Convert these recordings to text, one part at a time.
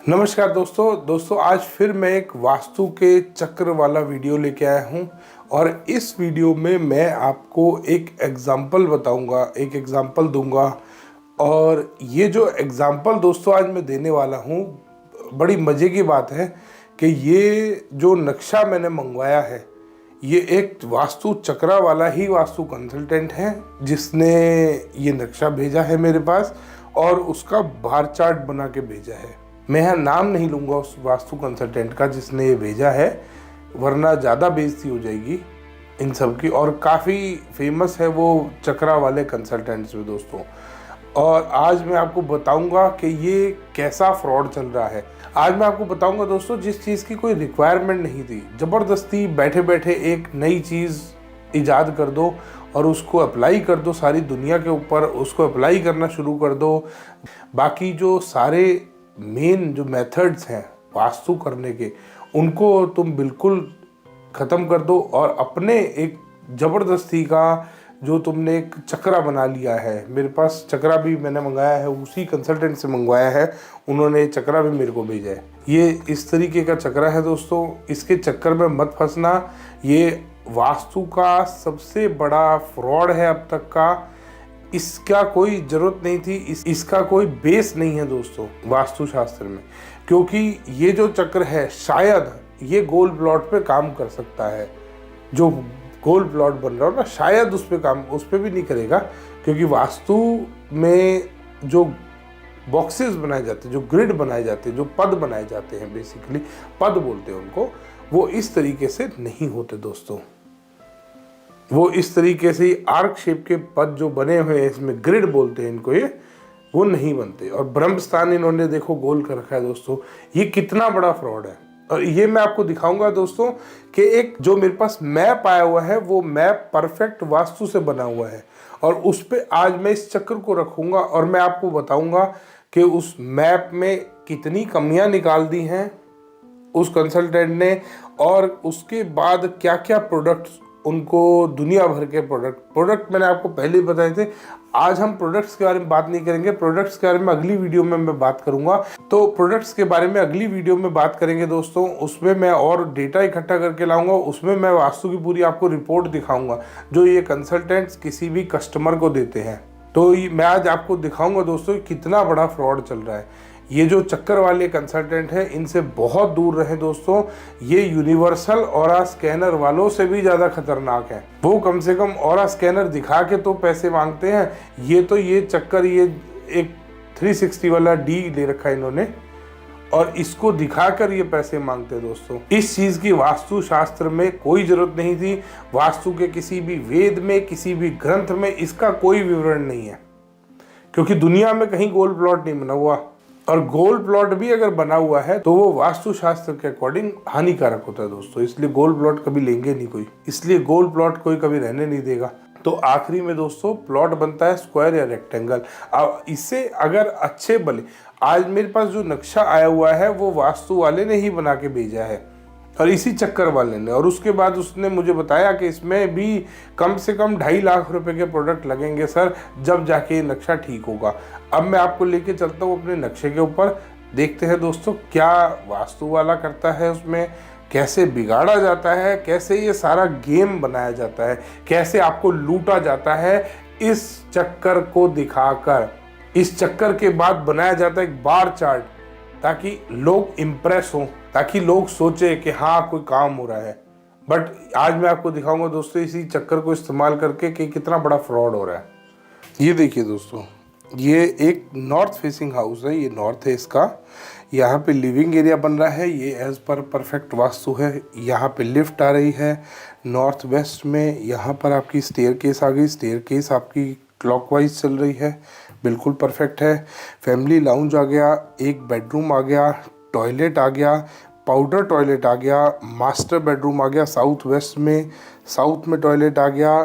नमस्कार दोस्तों आज फिर मैं एक वास्तु के चक्र वाला वीडियो लेके आया हूँ और इस वीडियो में मैं आपको एक एग्जाम्पल बताऊंगा, एक एग्जाम्पल दूंगा। और ये जो एग्जाम्पल दोस्तों आज मैं देने वाला हूँ, बड़ी मज़े की बात है कि ये जो नक्शा मैंने मंगवाया है, ये एक वास्तु चक्रा वाला ही वास्तु कंसल्टेंट है जिसने ये नक्शा भेजा है मेरे पास और उसका बार चार्ट बना के भेजा है। मैं यहाँ नाम नहीं लूँगा उस वास्तु कंसल्टेंट का जिसने ये भेजा है, वरना ज़्यादा बेइज्जती हो जाएगी इन सब की। और काफ़ी फेमस है वो चक्रा वाले कंसल्टेंट्स में दोस्तों। और आज मैं आपको बताऊंगा कि ये कैसा फ्रॉड चल रहा है। आज मैं आपको बताऊंगा दोस्तों, जिस चीज़ की कोई रिक्वायरमेंट नहीं थी, ज़बरदस्ती बैठे बैठे एक नई चीज़ ईजाद कर दो और उसको अप्लाई कर दो सारी दुनिया के ऊपर, उसको अप्लाई करना शुरू कर दो। बाकी जो सारे मेन जो मेथड्स हैं वास्तु करने के, उनको तुम बिल्कुल ख़त्म कर दो और अपने एक ज़बरदस्ती का जो तुमने एक चक्रा बना लिया है। मेरे पास चक्रा भी मैंने मंगाया है, उसी कंसल्टेंट से मंगवाया है, उन्होंने चक्रा भी मेरे को भेजा है। ये इस तरीके का चक्रा है दोस्तों, इसके चक्कर में मत फंसना। ये वास्तु का सबसे बड़ा फ्रॉड है अब तक का। इसका कोई ज़रूरत नहीं थी, इसका कोई बेस नहीं है दोस्तों वास्तु शास्त्र में, क्योंकि ये जो चक्र है शायद ये गोल प्लॉट पे काम कर सकता है। जो गोल प्लॉट बन रहा हो ना, शायद उस पर भी नहीं करेगा, क्योंकि वास्तु में जो बॉक्सेस बनाए जाते हैं, जो ग्रिड बनाए जाते हैं, जो पद बनाए जाते हैं, बेसिकली पद बोलते हैं उनको, वो इस तरीके से नहीं होते दोस्तों। वो इस तरीके से आर्क शेप के पद जो बने हुए हैं, इसमें ग्रिड बोलते हैं इनको, ये वो नहीं बनते। और ब्रह्म स्थान इन्होंने देखो गोल कर रखा है दोस्तों। ये कितना बड़ा फ्रॉड है। और ये मैं आपको दिखाऊंगा दोस्तों कि एक जो मेरे पास मैप आया हुआ है, वो मैप परफेक्ट वास्तु से बना हुआ है और उस पर आज मैं इस चक्र को रखूंगा और मैं आपको बताऊंगा कि उस मैप में कितनी कमियां निकाल दी हैं उस कंसल्टेंट ने, और उसके बाद क्या क्या प्रोडक्ट्स उनको, दुनिया भर के प्रोडक्ट मैंने आपको पहले ही बताए थे। आज हम प्रोडक्ट्स के बारे में बात नहीं करेंगे, प्रोडक्ट्स के बारे में अगली वीडियो में मैं बात करूंगा। तो प्रोडक्ट्स के बारे में अगली वीडियो में बात करेंगे दोस्तों। उसमें मैं और डेटा इकट्ठा करके लाऊंगा, उसमें मैं वास्तु की पूरी आपको रिपोर्ट दिखाऊंगा जो ये कंसल्टेंट्स किसी भी कस्टमर को देते हैं। तो मैं आज आपको दिखाऊंगा दोस्तों कितना बड़ा फ्रॉड चल रहा है। ये जो चक्कर वाले कंसल्टेंट है, इनसे बहुत दूर रहे दोस्तों। ये यूनिवर्सल ऑरा स्कैनर वालों से भी ज़्यादा खतरनाक है। वो कम से कम ऑरा स्कैनर दिखा के तो पैसे मांगते हैं, ये चक्कर, ये एक 360 वाला डी ले रखा है इन्होंने और इसको दिखाकर ये पैसे मांगते हैं दोस्तों। इस चीज़ की वास्तु शास्त्र में कोई ज़रूरत नहीं थी। वास्तु के किसी भी वेद में, किसी भी ग्रंथ में इसका कोई विवरण नहीं है, क्योंकि दुनिया में कहीं गोल प्लॉट नहीं बना हुआ। और गोल प्लॉट भी अगर बना हुआ है तो वो वास्तु शास्त्र के अकॉर्डिंग हानिकारक होता है दोस्तों। इसलिए गोल प्लॉट कभी लेंगे नहीं कोई, इसलिए गोल प्लॉट कोई कभी रहने नहीं देगा। तो आखिरी में दोस्तों प्लॉट बनता है स्क्वायर या रेक्टेंगल। अब इससे अगर अच्छे बने, आज मेरे पास जो नक्शा आया हुआ है वो वास्तु वाले ने ही बना के भेजा है और इसी चक्कर वाले ने, और उसके बाद उसने मुझे बताया कि इसमें भी कम से कम 2.5 लाख रुपए के प्रोडक्ट लगेंगे सर, जब जाके ये नक्शा ठीक होगा। अब मैं आपको लेके चलता हूँ अपने नक्शे के ऊपर, देखते हैं दोस्तों क्या वास्तु वाला करता है, उसमें कैसे बिगाड़ा जाता है, कैसे ये सारा गेम बनाया जाता है, कैसे आपको लूटा जाता है इस चक्कर को दिखाकर। इस चक्कर के बाद बनाया जाता है एक बार चार्ट, ताकि लोग इम्प्रेस हों, ताकि लोग सोचे कि हाँ कोई काम हो रहा है। बट आज मैं आपको दिखाऊंगा दोस्तों इसी चक्कर को इस्तेमाल करके कि कितना बड़ा फ्रॉड हो रहा है। ये देखिए दोस्तों, ये एक नॉर्थ फेसिंग हाउस है, ये नॉर्थ है इसका। यहाँ पे लिविंग एरिया बन रहा है, ये एज पर परफेक्ट वास्तु है। यहाँ पे लिफ्ट आ रही है नॉर्थ वेस्ट में। यहाँ पर आपकी स्टेयर केस आ गई, स्टेयर केस आपकी क्लॉकवाइज चल रही है, बिल्कुल परफेक्ट है। फैमिली लाउंज आ गया, एक बेडरूम आ गया, टॉयलेट आ गया, पाउडर टॉयलेट आ गया, मास्टर बेडरूम आ गया साउथ वेस्ट में, साउथ में टॉयलेट आ गया,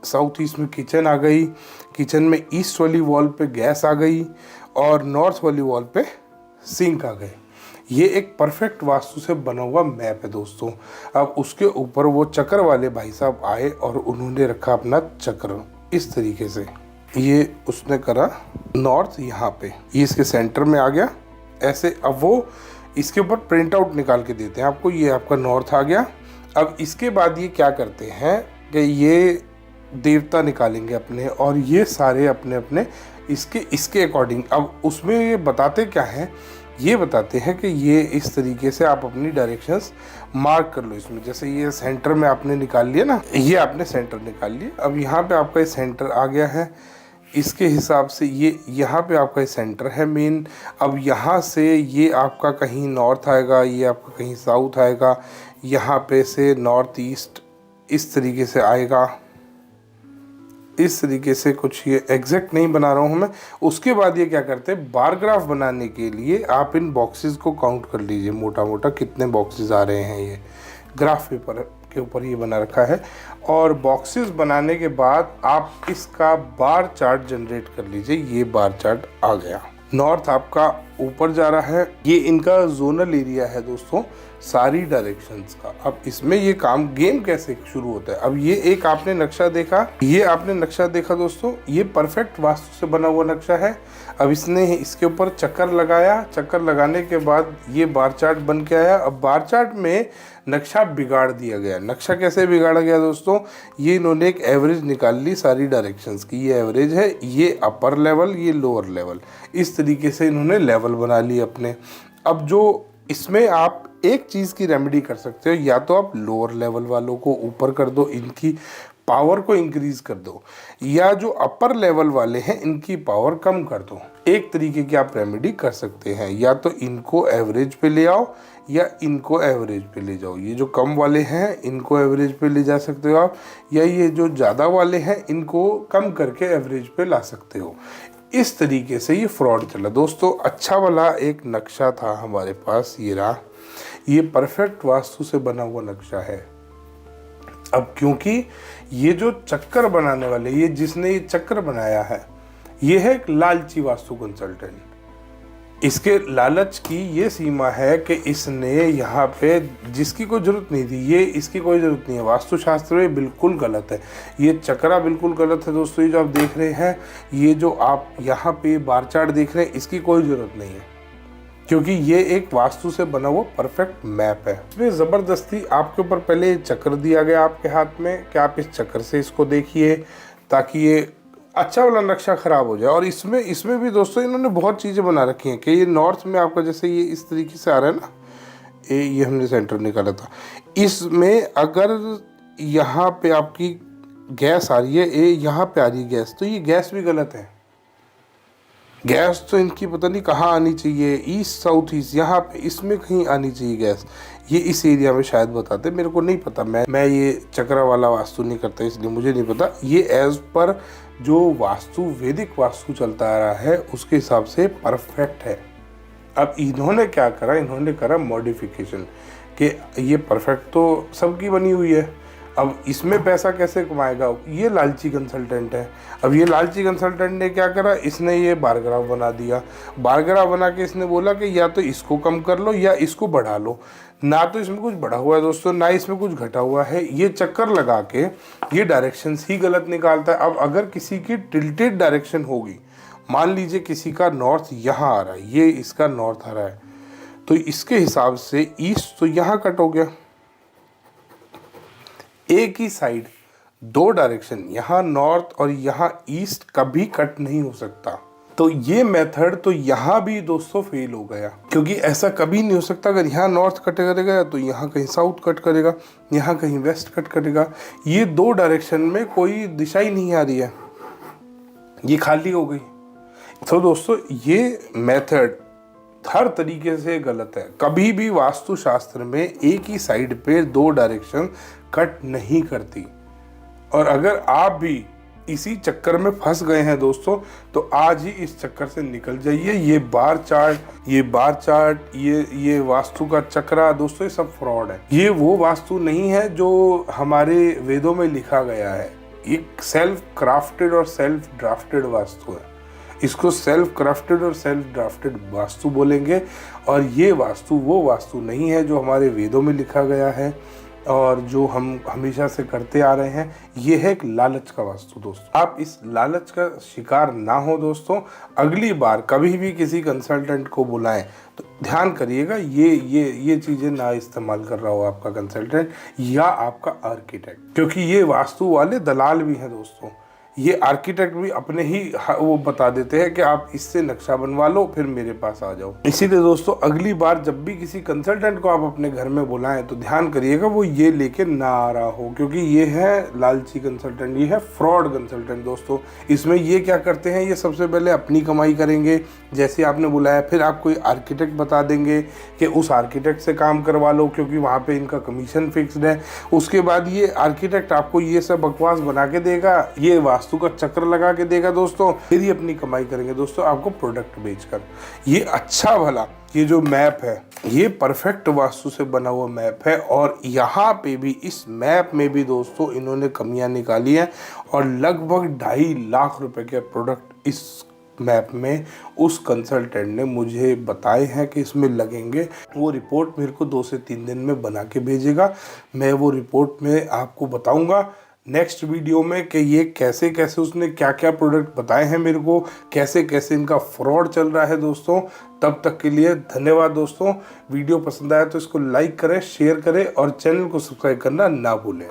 साउथ ईस्ट में किचन आ गई, किचन में ईस्ट वाली वॉल पे गैस आ गई और नॉर्थ वाली वॉल पे सिंक आ गए। ये एक परफेक्ट वास्तु से बना हुआ मैप है दोस्तों। अब उसके ऊपर वो चक्र वाले भाई साहब आए और उन्होंने रखा अपना चक्र इस तरीके से। ये उसने करा नॉर्थ, यहाँ पे ये इसके सेंटर में आ गया ऐसे। अब वो इसके ऊपर प्रिंट आउट निकाल के देते हैं आपको। ये आपका नॉर्थ आ गया। अब इसके बाद ये क्या करते हैं कि ये देवता निकालेंगे अपने, और ये सारे अपने अपने इसके अकॉर्डिंग। अब उसमें ये बताते क्या हैं, ये बताते हैं कि ये इस तरीके से आप अपनी डायरेक्शंस मार्क कर लो इसमें। जैसे ये सेंटर में आपने निकाल लिया ना, ये आपने सेंटर निकाल लिया। अब यहाँ पे आपका ये सेंटर आ गया है। इसके हिसाब से ये यहाँ पे आपका ये सेंटर है मेन। अब यहाँ से ये आपका कहीं नॉर्थ आएगा, ये आपका कहीं साउथ आएगा, यहाँ पे से नॉर्थ ईस्ट इस तरीके से आएगा। इस तरीके से कुछ, ये एग्जैक्ट नहीं बना रहा हूँ मैं। उसके बाद ये क्या करते हैं, बार ग्राफ बनाने के लिए आप इन बॉक्सेस को काउंट कर लीजिए मोटा मोटा कितने बॉक्सेस आ रहे हैं। ये ग्राफ पेपर के ऊपर ये बना रखा है। और बॉक्सेस बनाने के बाद आप इसका बार चार्ट जनरेट कर लीजिए। ये बार चार्ट आ गया। नॉर्थ आपका ऊपर जा रहा है। ये इनका जोनल एरिया है दोस्तों, सारी डायरेक्शंस का। अब इसमें ये काम, गेम कैसे शुरू होता है। अब ये एक आपने नक्शा देखा, ये आपने नक्शा देखा दोस्तों, ये परफेक्ट वास्तु से बना हुआ नक्शा है। अब इसने इसके ऊपर चक्कर लगाया, चक्कर लगाने के बाद ये बार चार्ट बन के आया। अब बार चार्ट में नक्शा बिगाड़ दिया गया। नक्शा कैसे बिगाड़ा गया दोस्तों, ये इन्होंने एक एवरेज निकाल ली सारी डायरेक्शंस की। ये एवरेज है, ये अपर लेवल, ये लोअर लेवल, इस तरीके से इन्होंने लेवल बना लिए अपने। अब जो इसमें आप एक चीज़ की रेमेडी कर सकते हो, या तो आप लोअर लेवल वालों को ऊपर कर दो, इनकी पावर को इंक्रीज कर दो, या जो अपर लेवल वाले हैं इनकी पावर कम कर दो। एक तरीके की आप रेमेडी कर सकते हैं, या तो इनको एवरेज पे ले आओ या इनको एवरेज पे ले जाओ। ये जो कम वाले हैं इनको एवरेज पे ले जा सकते हो आप, या ये जो ज़्यादा वाले हैं इनको कम करके एवरेज पे ला सकते हो। इस तरीके से ये फ्रॉड चला दोस्तों। अच्छा वाला एक नक्शा था हमारे पास, ये रहा। ये परफेक्ट वास्तु से बना हुआ नक्शा है। अब क्योंकि ये जो चक्कर बनाने वाले, ये जिसने ये चक्कर बनाया है, ये है एक लालची वास्तु कंसल्टेंट। इसके लालच की ये सीमा है कि इसने यहाँ पे जिसकी कोई ज़रूरत नहीं थी, ये इसकी कोई ज़रूरत नहीं है। वास्तुशास्त्र में बिल्कुल गलत है ये चक्रा, बिल्कुल गलत है दोस्तों। ये जो आप देख रहे हैं, ये जो आप यहाँ पे बार चार्ट देख रहे हैं, इसकी कोई ज़रूरत नहीं है, क्योंकि ये एक वास्तु से बना हुआ परफेक्ट मैप है। इसमें ज़बरदस्ती आपके ऊपर पहले चक्र दिया गया आपके हाथ में कि आप इस चक्र से इसको देखिए, ताकि ये अच्छा वाला नक्शा ख़राब हो जाए। और इसमें भी दोस्तों इन्होंने बहुत चीज़ें बना रखी हैं कि ये नॉर्थ में आपका, जैसे ये इस तरीके से आ रहा है ना, ये हमने सेंटर निकाला था। इसमें अगर यहाँ पे आपकी गैस आ रही है, ये यहाँ पे आ रही है गैस, तो ये गैस भी गलत है। गैस तो इनकी पता नहीं कहाँ आनी चाहिए, ईस्ट साउथ ईस्ट, यहाँ पे इसमें कहीं आनी चाहिए गैस। ये इस एरिया में शायद बताते, मेरे को नहीं पता। मैं ये चक्रा वाला वास्तु नहीं करता, इसलिए मुझे नहीं पता। ये एज पर जो वास्तु, वैदिक वास्तु चलता आ रहा है, उसके हिसाब से परफेक्ट है। अब इन्होंने क्या करा, इन्होंने करा मॉडिफिकेशन कि ये परफेक्ट तो सबकी बनी हुई है, अब इसमें पैसा कैसे कमाएगा। ये लालची कंसल्टेंट है। अब ये लालची कंसल्टेंट ने क्या करा, इसने ये बार ग्राफ बना दिया। बार ग्राफ बना के इसने बोला कि या तो इसको कम कर लो या इसको बढ़ा लो। ना तो इसमें कुछ बढ़ा हुआ है दोस्तों, ना इसमें कुछ घटा हुआ है। ये चक्कर लगा के ये डायरेक्शंस ही गलत निकालता है। अब अगर किसी की टिल्टेड डायरेक्शन होगी, मान लीजिए किसी का नॉर्थ यहाँ आ रहा है, ये इसका नॉर्थ आ रहा है, तो इसके हिसाब से ईस्ट तो यहाँ कट हो गया। एक ही साइड दो डायरेक्शन, यहाँ नॉर्थ और यहाँ ईस्ट, कभी कट नहीं हो सकता। तो ये मेथड तो यहाँ भी दोस्तों फेल हो गया, क्योंकि ऐसा कभी नहीं हो सकता। अगर यहाँ नॉर्थ कट करेगा तो यहाँ कहीं साउथ कट करेगा, यहाँ कहीं वेस्ट कट करेगा। ये दो डायरेक्शन में कोई दिशा ही नहीं आ रही है, ये खाली हो गई। तो दोस्तों ये मेथड हर तरीके से गलत है। कभी भी वास्तुशास्त्र में एक ही साइड पे दो डायरेक्शन कट नहीं करती। और अगर आप भी इसी चक्कर में फंस गए हैं दोस्तों, तो आज ही इस चक्कर से निकल जाइए। ये बार चार्ट, ये वास्तु का चक्रा दोस्तों, ये सब फ्रॉड है। ये वो वास्तु नहीं है जो हमारे वेदों में लिखा गया है। एक सेल्फ क्राफ्टेड और सेल्फ ड्राफ्टेड वास्तु है। इसको सेल्फ क्राफ्टेड और सेल्फ ड्राफ्टेड वास्तु बोलेंगे। और ये वास्तु वो वास्तु नहीं है जो हमारे वेदों में लिखा गया है। और जो हम हमेशा से करते आ रहे हैं, ये है एक लालच का वास्तु दोस्तों। आप इस लालच का शिकार ना हो दोस्तों। अगली बार कभी भी किसी कंसल्टेंट को बुलाएं तो ध्यान करिएगा ये चीज़ें ना इस्तेमाल कर रहा हो आपका कंसल्टेंट या आपका आर्किटेक्ट, क्योंकि ये वास्तु वाले दलाल भी हैं दोस्तों। ये आर्किटेक्ट भी अपने ही वो बता देते हैं कि आप इससे नक्शा बनवा लो फिर मेरे पास आ जाओ। इसीलिए दोस्तों अगली बार जब भी किसी कंसल्टेंट को आप अपने घर में बुलाएं तो ध्यान करिएगा वो ये लेके ना आ रहा हो, क्योंकि ये है लालची कंसल्टेंट, ये है फ्रॉड कंसल्टेंट दोस्तों। इसमें ये क्या करते हैं, ये सबसे पहले अपनी कमाई करेंगे, जैसे आपने बुलाया फिर आप कोई आर्किटेक्ट बता देंगे कि उस आर्किटेक्ट से काम करवा लो क्योंकि वहाँ पे इनका कमीशन फिक्स्ड है। उसके बाद ये आर्किटेक्ट आपको ये सब बकवास बना के देगा, ये वास्तु का चक्र लगा के देगा दोस्तों, फिर ये अपनी कमाई करेंगे दोस्तों आपको प्रोडक्ट बेचकर। ये अच्छा भला ये जो मैप है ये परफेक्ट वास्तु से बना हुआ मैप है, और यहाँ पे भी इस मैप में भी दोस्तों इन्होंने कमियां निकाली हैं और लगभग 2.5 लाख रुपए के प्रोडक्ट इस मैप में उस कंसल्टेंट ने मुझे बताए हैं कि इसमें लगेंगे। वो रिपोर्ट मेरे को 2 से 3 दिन में बना के भेजेगा। मैं वो रिपोर्ट में आपको बताऊंगा नेक्स्ट वीडियो में कि ये कैसे कैसे उसने क्या क्या प्रोडक्ट बताए हैं मेरे को, कैसे कैसे इनका फ्रॉड चल रहा है दोस्तों। तब तक के लिए धन्यवाद दोस्तों। वीडियो पसंद आया तो इसको लाइक करें, शेयर करें और चैनल को सब्सक्राइब करना ना भूलें।